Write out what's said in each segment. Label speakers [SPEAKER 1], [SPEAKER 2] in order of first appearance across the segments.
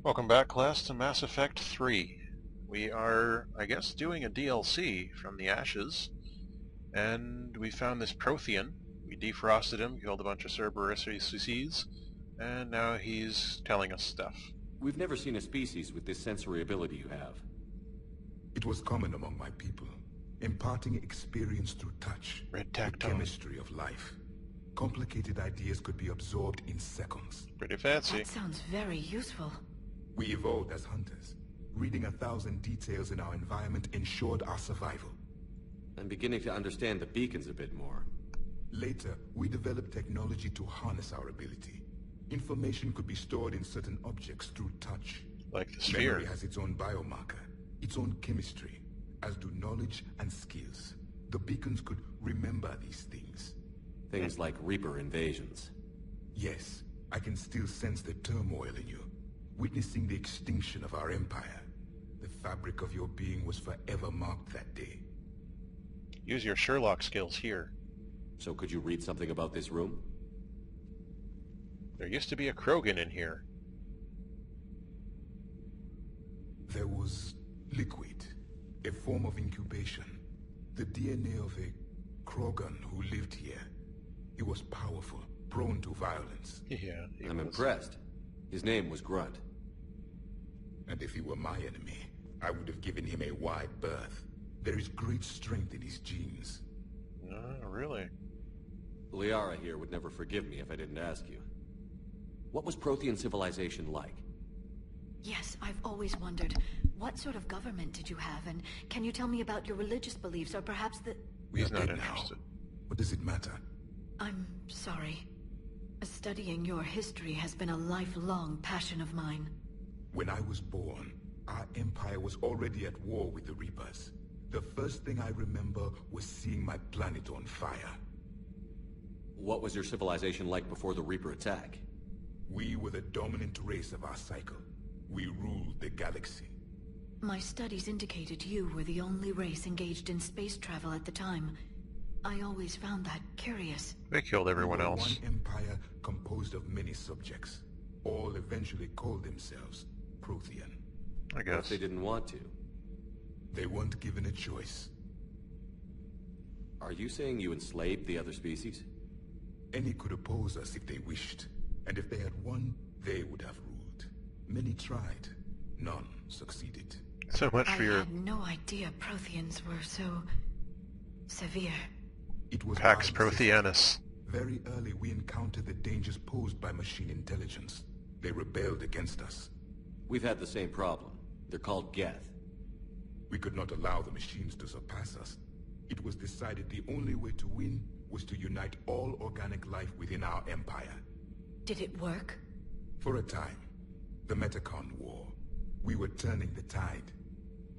[SPEAKER 1] Welcome back, class, to Mass Effect 3. We are, I guess, doing a DLC from the Ashes, and we found this Prothean. We defrosted him, killed a bunch of Cerberus, and now he's telling us stuff.
[SPEAKER 2] We've never seen a species with this sensory ability you have.
[SPEAKER 3] It was common among my people, imparting experience through touch,
[SPEAKER 1] Red
[SPEAKER 3] the
[SPEAKER 1] tactile.
[SPEAKER 3] chemistry of life. Complicated ideas could be absorbed in seconds.
[SPEAKER 1] Pretty fancy.
[SPEAKER 4] That sounds very useful.
[SPEAKER 3] We evolved as hunters. Reading 1,000 details in our environment ensured our survival.
[SPEAKER 2] I'm beginning to understand the beacons a bit more.
[SPEAKER 3] Later, we developed technology to harness our ability. Information could be stored in certain objects through touch.
[SPEAKER 1] Like the sphere.
[SPEAKER 3] Memory has its own biomarker, its own chemistry, as do knowledge and skills. The beacons could remember these things.
[SPEAKER 2] Things like Reaper invasions.
[SPEAKER 3] Yes, I can still sense the turmoil in you, witnessing the extinction of our empire. The fabric of your being was forever marked that day.
[SPEAKER 1] Use your Sherlock skills here.
[SPEAKER 2] So could you read something about this room?
[SPEAKER 1] There used to be a Krogan in here.
[SPEAKER 3] There was liquid, a form of incubation. The DNA of a Krogan who lived here. He was powerful, prone to violence.
[SPEAKER 1] Yeah,
[SPEAKER 2] I'm impressed. His name was Grunt.
[SPEAKER 3] And if he were my enemy, I would have given him a wide berth. There is great strength in his genes.
[SPEAKER 1] No, really?
[SPEAKER 2] Liara here would never forgive me if I didn't ask you. What was Prothean civilization like?
[SPEAKER 4] Yes, I've always wondered, what sort of government did you have, and can you tell me about your religious beliefs, or perhaps the...
[SPEAKER 1] He's not
[SPEAKER 3] dead now.
[SPEAKER 1] interested.
[SPEAKER 3] What does it matter?
[SPEAKER 4] I'm sorry. Studying your history has been a lifelong passion of mine.
[SPEAKER 3] When I was born, our empire was already at war with the Reapers. The first thing I remember was seeing my planet on fire.
[SPEAKER 2] What was your civilization like before the Reaper attack?
[SPEAKER 3] We were the dominant race of our cycle. We ruled the galaxy.
[SPEAKER 4] My studies indicated you were the only race engaged in space travel at the time. I always found that curious.
[SPEAKER 1] They killed everyone
[SPEAKER 3] We were
[SPEAKER 1] else.
[SPEAKER 3] One empire composed of many subjects. All eventually called themselves Prothean.
[SPEAKER 1] I
[SPEAKER 2] What if
[SPEAKER 1] guess.
[SPEAKER 2] they didn't want to?
[SPEAKER 3] They weren't given a choice.
[SPEAKER 2] Are you saying you enslaved the other species?
[SPEAKER 3] Any could oppose us if they wished. And if they had won, they would have ruled. Many tried. None succeeded.
[SPEAKER 1] So much
[SPEAKER 4] I
[SPEAKER 1] for your
[SPEAKER 4] had no idea Protheans were so... severe.
[SPEAKER 3] It was
[SPEAKER 1] Pax
[SPEAKER 3] our existence.
[SPEAKER 1] Protheanus.
[SPEAKER 3] Very early we encountered the dangers posed by machine intelligence. They rebelled against us.
[SPEAKER 2] We've had the same problem. They're called Geth.
[SPEAKER 3] We could not allow the machines to surpass us. It was decided the only way to win was to unite all organic life within our empire.
[SPEAKER 4] Did it work?
[SPEAKER 3] For a time, the Metacon War, we were turning the tide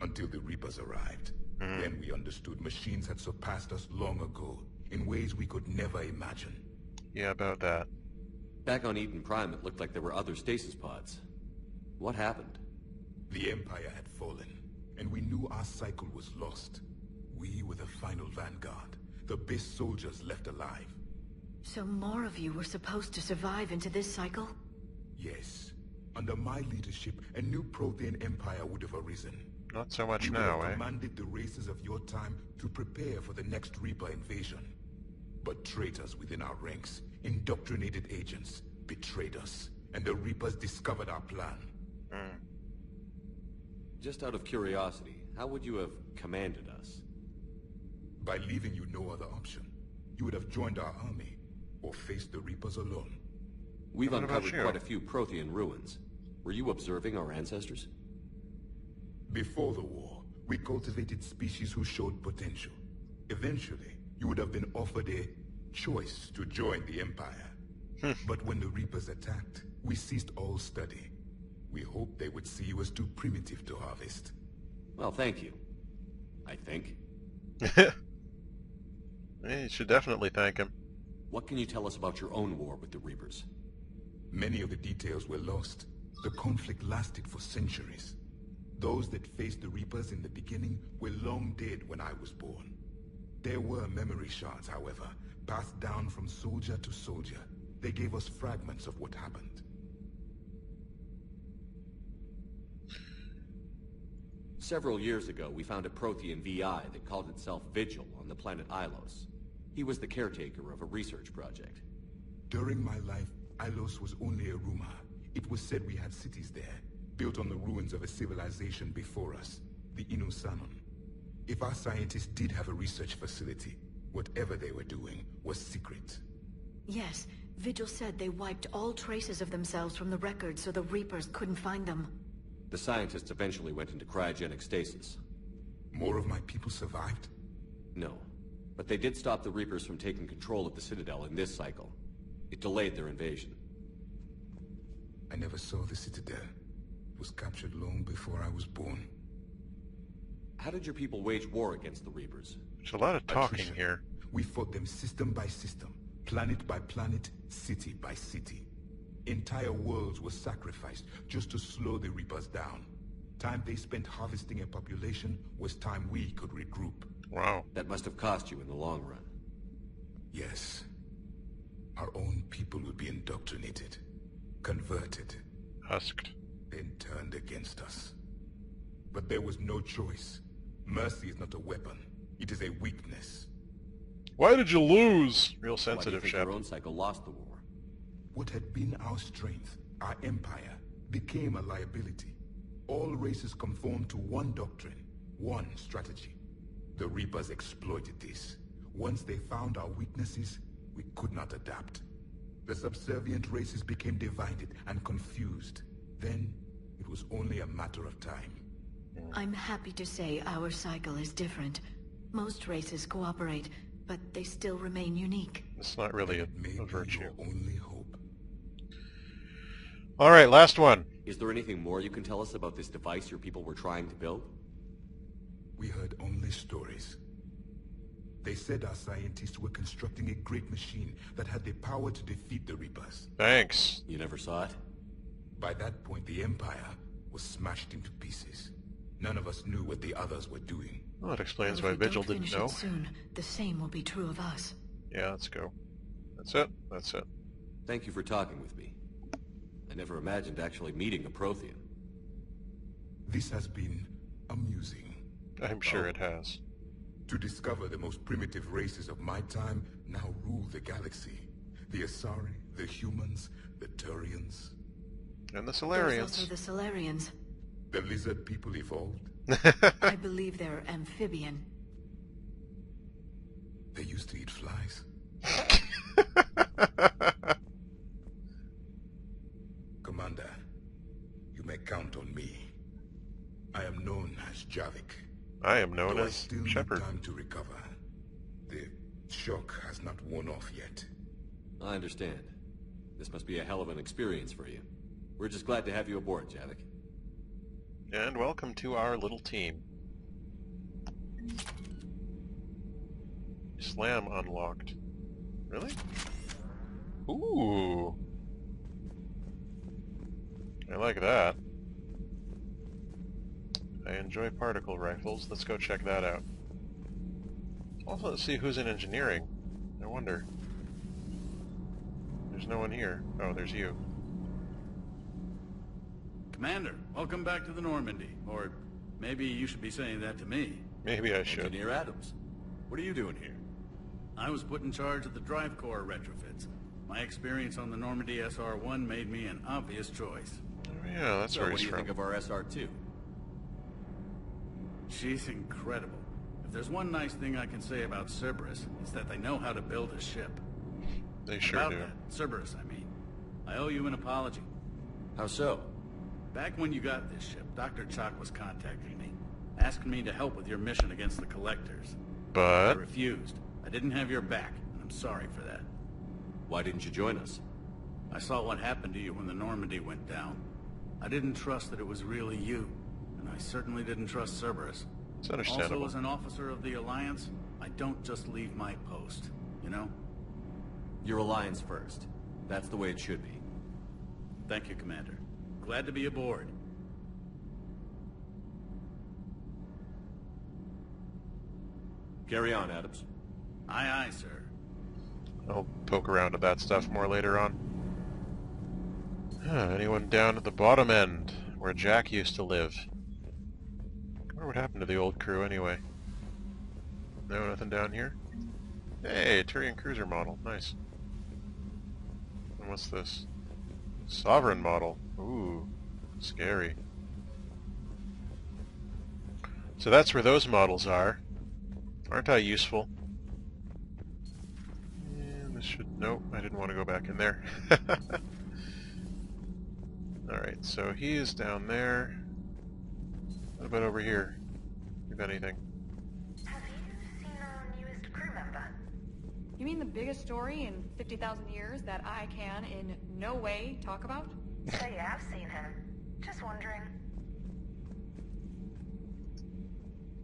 [SPEAKER 3] until the Reapers arrived. Then we understood machines had surpassed us long ago in ways we could never imagine.
[SPEAKER 1] Yeah, about that.
[SPEAKER 2] Back on Eden Prime, it looked like there were other stasis pods. What happened?
[SPEAKER 3] The Empire had fallen, and we knew our cycle was lost. We were the final vanguard, the best soldiers left alive.
[SPEAKER 4] So more of you were supposed to survive into this cycle?
[SPEAKER 3] Yes. Under my leadership, a new Prothean empire would have arisen.
[SPEAKER 1] Not so much
[SPEAKER 3] We would
[SPEAKER 1] now,
[SPEAKER 3] have
[SPEAKER 1] eh?
[SPEAKER 3] commanded the races of your time to prepare for the next Reaper invasion. But traitors within our ranks, indoctrinated agents, betrayed us, and the Reapers discovered our plan.
[SPEAKER 2] Just out of curiosity, how would you have commanded us?
[SPEAKER 3] By leaving you no other option, you would have joined our army, or faced the Reapers alone.
[SPEAKER 2] We've
[SPEAKER 1] What about
[SPEAKER 2] uncovered
[SPEAKER 1] you?
[SPEAKER 2] quite a few Prothean ruins. Were you observing our ancestors?
[SPEAKER 3] Before the war, we cultivated species who showed potential. Eventually, you would have been offered a choice to join the Empire. But when the Reapers attacked, we ceased all study. We hoped they would see you as too primitive to harvest.
[SPEAKER 2] Well, thank you. I think.
[SPEAKER 1] You should definitely thank him.
[SPEAKER 2] What can you tell us about your own war with the Reapers?
[SPEAKER 3] Many of the details were lost. The conflict lasted for centuries. Those that faced the Reapers in the beginning were long dead when I was born. There were memory shards, however, passed down from soldier to soldier. They gave us fragments of what happened.
[SPEAKER 2] Several years ago, we found a Prothean VI that called itself Vigil on the planet Ilos. He was the caretaker of a research project.
[SPEAKER 3] During my life, Ilos was only a rumor. It was said we had cities there, built on the ruins of a civilization before us, the Inusanon. If our scientists did have a research facility, whatever they were doing was secret.
[SPEAKER 4] Yes, Vigil said they wiped all traces of themselves from the records so the Reapers couldn't find them.
[SPEAKER 2] The scientists eventually went into cryogenic stasis.
[SPEAKER 3] More of my people survived?
[SPEAKER 2] No, but they did stop the Reapers from taking control of the Citadel in this cycle. It delayed their invasion.
[SPEAKER 3] I never saw the Citadel. It was captured long before I was born.
[SPEAKER 2] How did your people wage war against the Reapers?
[SPEAKER 1] There's a lot of talking
[SPEAKER 3] Attrition.
[SPEAKER 1] here.
[SPEAKER 3] We fought them system by system, planet by planet, city by city. Entire worlds were sacrificed just to slow the Reapers down. Time they spent harvesting a population was time we could regroup.
[SPEAKER 1] Wow.
[SPEAKER 2] That must have cost you in the long run.
[SPEAKER 3] Yes. Our own people would be indoctrinated, converted,
[SPEAKER 1] Husked.
[SPEAKER 3] then turned against us. But there was no choice. Mercy is not a weapon. It is a weakness.
[SPEAKER 1] Why did you lose? Real
[SPEAKER 2] Why do you
[SPEAKER 1] sensitive,
[SPEAKER 2] think
[SPEAKER 1] Shep.
[SPEAKER 2] your own cycle lost the war?
[SPEAKER 3] What had been our strength, our empire, became a liability. All races conformed to one doctrine, one strategy. The Reapers exploited this. Once they found our weaknesses, we could not adapt. The subservient races became divided and confused. Then, it was only a matter of time.
[SPEAKER 4] I'm happy to say our cycle is different. Most races cooperate, but they still remain unique.
[SPEAKER 1] It's not really
[SPEAKER 3] It may
[SPEAKER 1] a
[SPEAKER 3] be
[SPEAKER 1] virtue.
[SPEAKER 3] your only hope.
[SPEAKER 1] Alright, last one.
[SPEAKER 2] Is there anything more you can tell us about this device your people were trying to build?
[SPEAKER 3] We heard only stories. They said our scientists were constructing a great machine that had the power to defeat the Reapers.
[SPEAKER 1] Thanks.
[SPEAKER 2] You never saw it?
[SPEAKER 3] By that point, the Empire was smashed into pieces. None of us knew what the others were doing.
[SPEAKER 1] Well, that explains
[SPEAKER 4] Well,
[SPEAKER 1] why
[SPEAKER 4] if we
[SPEAKER 1] Vigil
[SPEAKER 4] don't
[SPEAKER 1] didn't
[SPEAKER 4] finish
[SPEAKER 1] know.
[SPEAKER 4] it soon, the same will be true of us.
[SPEAKER 1] Yeah, let's go. That's it. That's it.
[SPEAKER 2] Thank you for talking with me. I never imagined actually meeting a Prothean.
[SPEAKER 3] This has been amusing.
[SPEAKER 1] I'm sure it has.
[SPEAKER 3] To discover the most primitive races of my time now rule the galaxy. The Asari, the humans, the Turians.
[SPEAKER 1] And the
[SPEAKER 4] There's
[SPEAKER 1] Solarians.
[SPEAKER 4] also the Solarians.
[SPEAKER 3] The lizard people evolved.
[SPEAKER 4] I believe they're amphibian.
[SPEAKER 3] They used to eat flies. Commander, you may count on me. I am known as Javik.
[SPEAKER 1] I am known
[SPEAKER 3] Though I
[SPEAKER 1] as
[SPEAKER 3] still need
[SPEAKER 1] Shepard.
[SPEAKER 3] time to recover. The shock has not worn off yet.
[SPEAKER 2] I understand. This must be a hell of an experience for you. We're just glad to have you aboard, Javik.
[SPEAKER 1] And welcome to our little team. Slam unlocked. Really? Ooh. I like that. I enjoy particle rifles. Let's go check that out. Also, let's see who's in engineering. I wonder. There's no one here. Oh, there's you.
[SPEAKER 5] Commander, welcome back to the Normandy. Or maybe you should be saying that to me.
[SPEAKER 1] Maybe I should.
[SPEAKER 2] Engineer Adams. What are you doing here?
[SPEAKER 5] I was put in charge of the drive core retrofits. My experience on the Normandy SR-1 made me an obvious choice.
[SPEAKER 1] Oh, yeah, that's
[SPEAKER 2] So
[SPEAKER 1] where
[SPEAKER 2] what
[SPEAKER 1] he's
[SPEAKER 2] do you think
[SPEAKER 1] from.
[SPEAKER 2] of our SR-2?
[SPEAKER 5] She's incredible. If there's one nice thing I can say about Cerberus, it's that they know how to build a ship.
[SPEAKER 1] They sure
[SPEAKER 5] about
[SPEAKER 1] do.
[SPEAKER 5] that, Cerberus, I mean. I owe you an apology.
[SPEAKER 2] How so?
[SPEAKER 5] Back when you got this ship, Dr. Chalk was contacting me, asking me to help with your mission against the Collectors. I
[SPEAKER 1] But
[SPEAKER 5] refused. I didn't have your back, and I'm sorry for that.
[SPEAKER 2] Why didn't you join us?
[SPEAKER 5] I saw what happened to you when the Normandy went down. I didn't trust that it was really you, and I certainly didn't trust Cerberus.
[SPEAKER 1] it's understandable.
[SPEAKER 5] Also, as an officer of the Alliance, I don't just leave my post, you know?
[SPEAKER 2] Your alliance first. That's the way it should be.
[SPEAKER 5] Thank you, Commander. Glad to be aboard.
[SPEAKER 2] Carry on, Adams.
[SPEAKER 5] Aye, aye, sir.
[SPEAKER 1] I'll poke around at that stuff more later on. Anyone down at the bottom end, where Jack used to live? wonder what happened to the old crew anyway. No, nothing down here? Hey, Turian cruiser model. Nice. And what's this? Sovereign model. Ooh, scary. So that's where those models are. Aren't I useful? And this should... Nope, I didn't want to go back in there. Alright, so he is down there. What about over here? If anything.
[SPEAKER 6] Have you seen our newest crew member?
[SPEAKER 7] You mean the biggest story in 50,000 years that I can in no way talk about?
[SPEAKER 6] So you have seen him. Just wondering.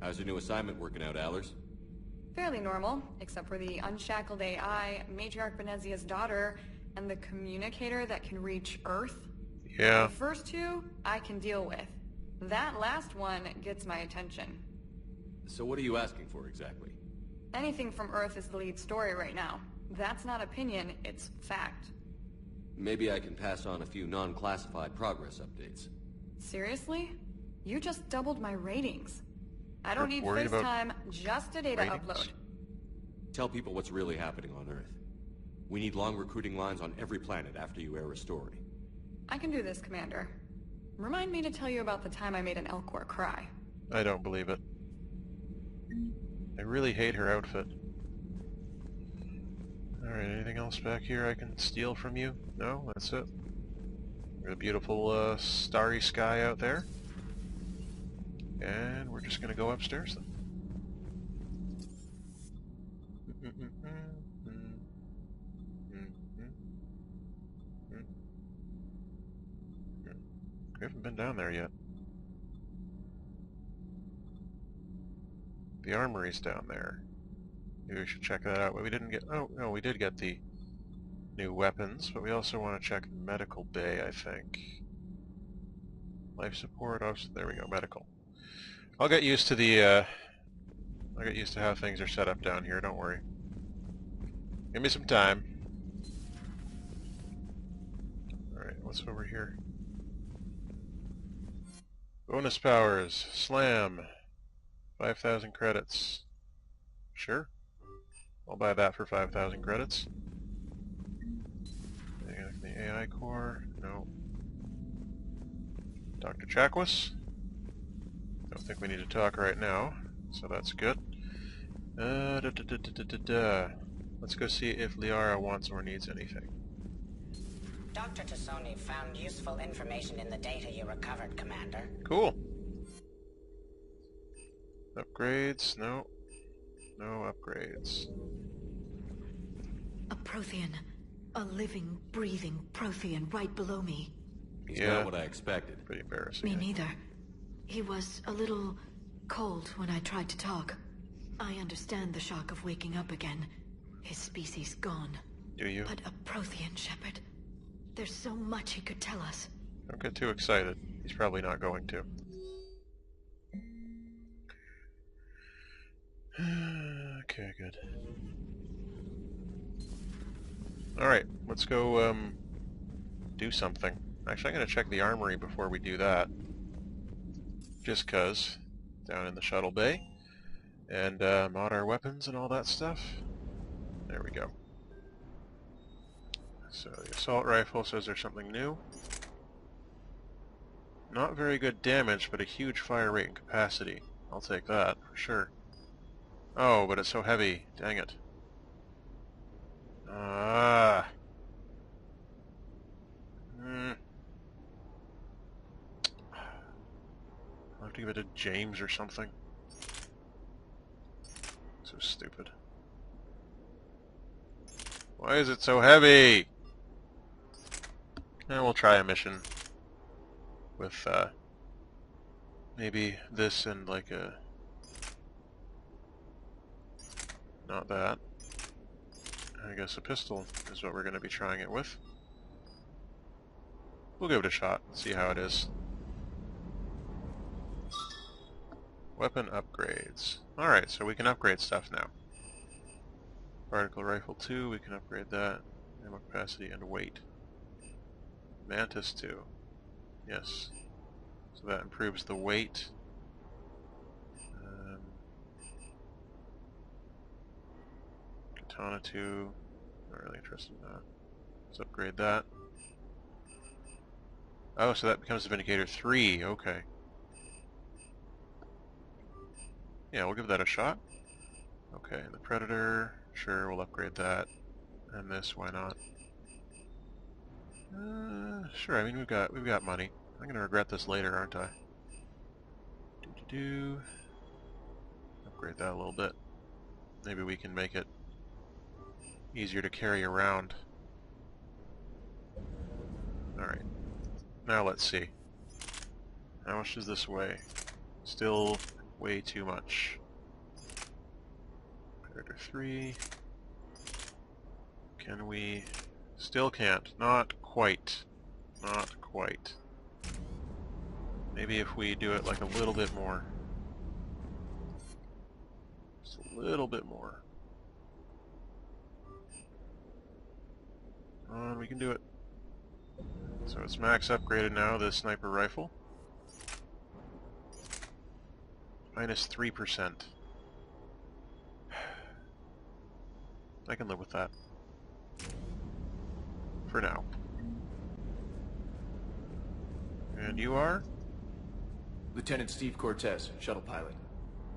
[SPEAKER 2] How's your new assignment working out, Allers?
[SPEAKER 7] Fairly normal, except for the unshackled AI, Matriarch Venezia's daughter, and the communicator that can reach Earth.
[SPEAKER 1] Yeah.
[SPEAKER 7] The first two, I can deal with. That last one gets my attention.
[SPEAKER 2] So what are you asking for exactly?
[SPEAKER 7] Anything from Earth is the lead story right now. That's not opinion, it's fact.
[SPEAKER 2] Maybe I can pass on a few non-classified progress updates.
[SPEAKER 7] Seriously? You just doubled my ratings. I don't
[SPEAKER 1] You're
[SPEAKER 7] need
[SPEAKER 1] worried about
[SPEAKER 7] FaceTime, just a data
[SPEAKER 1] ratings?
[SPEAKER 7] upload.
[SPEAKER 2] Tell people what's really happening on Earth. We need long recruiting lines on every planet after you air a story.
[SPEAKER 7] I can do this, Commander. Remind me to tell you about the time I made an Elcor cry.
[SPEAKER 1] I don't believe it. I really hate her outfit. Alright, anything else back here I can steal from you? No? That's it? Got a beautiful starry sky out there. And we're just gonna go upstairs then. We haven't been down there yet. The armory's down there. Maybe we should check that out. But we didn't get... Oh, no, we did get the new weapons, but we also want to check the medical bay, I think. Life support, oh, there we go, medical. I'll get used to the, I'll get used to how things are set up down here, don't worry. Give me some time. Alright, what's over here? Bonus powers, slam. 5,000 credits. Sure. I'll buy that for 5,000 credits. The AI core, no. Dr. Chakwas. Don't think we need to talk right now, so that's good. Let's go see if Liara wants or needs anything.
[SPEAKER 8] Dr. Tassoni found useful information in the data you recovered, Commander.
[SPEAKER 1] Cool. Upgrades? No. No upgrades.
[SPEAKER 4] A Prothean. A living, breathing Prothean right below me.
[SPEAKER 2] It's
[SPEAKER 1] Yeah.
[SPEAKER 2] not what I expected.
[SPEAKER 1] Pretty embarrassing.
[SPEAKER 4] Me
[SPEAKER 1] eh?
[SPEAKER 4] neither. He was a little cold when I tried to talk. I understand the shock of waking up again. His species gone.
[SPEAKER 1] Do you?
[SPEAKER 4] But a Prothean, Shepard. There's so much he could tell us.
[SPEAKER 1] Don't get too excited. He's probably not going to. Okay, good. Alright, let's go, do something. Actually, I'm gonna check the armory before we do that. Just 'cause. Down in the shuttle bay. And, mod our weapons and all that stuff. There we go. So, the assault rifle says there's something new. Not very good damage, but a huge fire rate and capacity. I'll take that, for sure. Oh, but it's so heavy. Dang it. Ah. I'll have to give it to James or something. So stupid. Why is it so heavy? And we'll try a mission with maybe this and like a... Not that. I guess a pistol is what we're going to be trying it with. We'll give it a shot and see how it is. Weapon upgrades. Alright, so we can upgrade stuff now. Particle rifle 2, we can upgrade that. Ammo capacity and weight. Mantis 2. Yes. So that improves the weight Katana 2. Not really interested in that. Let's upgrade that. Oh, so that becomes the Vindicator 3. Okay. Yeah, we'll give that a shot. Okay, the Predator. Sure, we'll upgrade that. And this, why not? Sure. I mean, we've got money. I'm gonna regret this later, aren't I? Upgrade that a little bit. Maybe we can make it easier to carry around. Alright. Now let's see. How much does this weigh? Still way too much. Predator 3. Can we... Still can't. Not quite. Not quite. Maybe if we do it like a little bit more. Just a little bit more. Come on, we can do it. So it's max upgraded now, the sniper rifle. Minus 3%. I can live with that. For now. And you are?
[SPEAKER 9] Lieutenant Steve Cortez, shuttle pilot.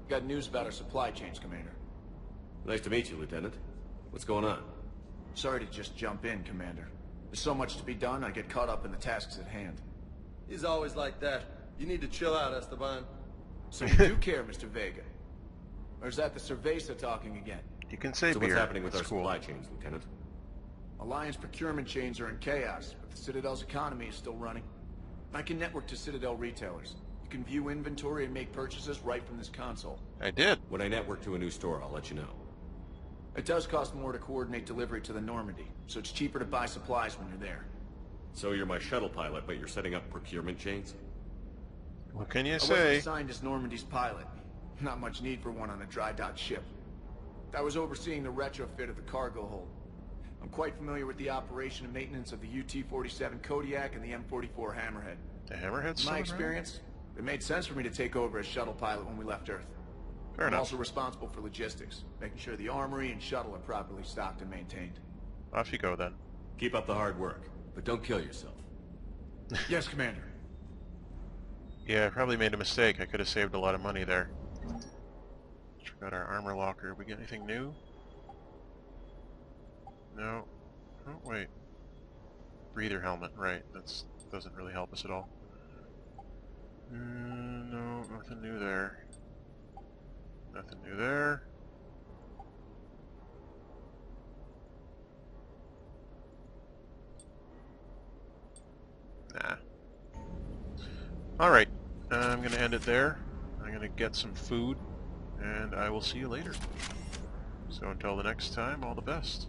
[SPEAKER 9] Got news about our supply chains, Commander.
[SPEAKER 2] Nice to meet you, Lieutenant. What's going on?
[SPEAKER 9] Sorry to just jump in, Commander. There's so much to be done, I get caught up in the tasks at hand.
[SPEAKER 10] He's always like that. You need to chill out, Esteban.
[SPEAKER 9] So you do care, Mr. Vega? Or is that the Cerveza talking again?
[SPEAKER 1] You can say
[SPEAKER 2] So
[SPEAKER 1] beer.
[SPEAKER 2] what's happening with our
[SPEAKER 1] That's cool.
[SPEAKER 2] supply chains, Lieutenant?
[SPEAKER 9] Alliance procurement chains are in chaos, but the Citadel's economy is still running. I can network to Citadel retailers. You can view inventory and make purchases right from this console.
[SPEAKER 1] I did.
[SPEAKER 2] When I network to a new store, I'll let you know.
[SPEAKER 9] It does cost more to coordinate delivery to the Normandy, so it's cheaper to buy supplies when you're there.
[SPEAKER 2] So you're my shuttle pilot, but you're setting up procurement chains?
[SPEAKER 1] What can you
[SPEAKER 9] I wasn't
[SPEAKER 1] say?
[SPEAKER 9] assigned as Normandy's pilot. Not much need for one on a dry dock ship. I was overseeing the retrofit of the cargo hold. I'm quite familiar with the operation and maintenance of the UT-47 Kodiak and the M44 Hammerhead.
[SPEAKER 1] The Hammerhead's
[SPEAKER 9] In
[SPEAKER 1] still
[SPEAKER 9] my
[SPEAKER 1] around?
[SPEAKER 9] experience, it made sense for me to take over as shuttle pilot when we left Earth.
[SPEAKER 1] Fair
[SPEAKER 9] I'm
[SPEAKER 1] enough.
[SPEAKER 9] also responsible for logistics, making sure the armory and shuttle are properly stocked and maintained.
[SPEAKER 1] Off you go then.
[SPEAKER 2] Keep up the hard work, but don't kill yourself.
[SPEAKER 9] Yes, Commander.
[SPEAKER 1] Yeah, I probably made a mistake. I could have saved a lot of money there. Check out our armor locker. We get anything new? No. Oh, wait. Breather helmet, right. That doesn't really help us at all. No, nothing new there. Nothing new there. Nah. Alright, I'm going to end it there. I'm going to get some food, and I will see you later. So until the next time, all the best.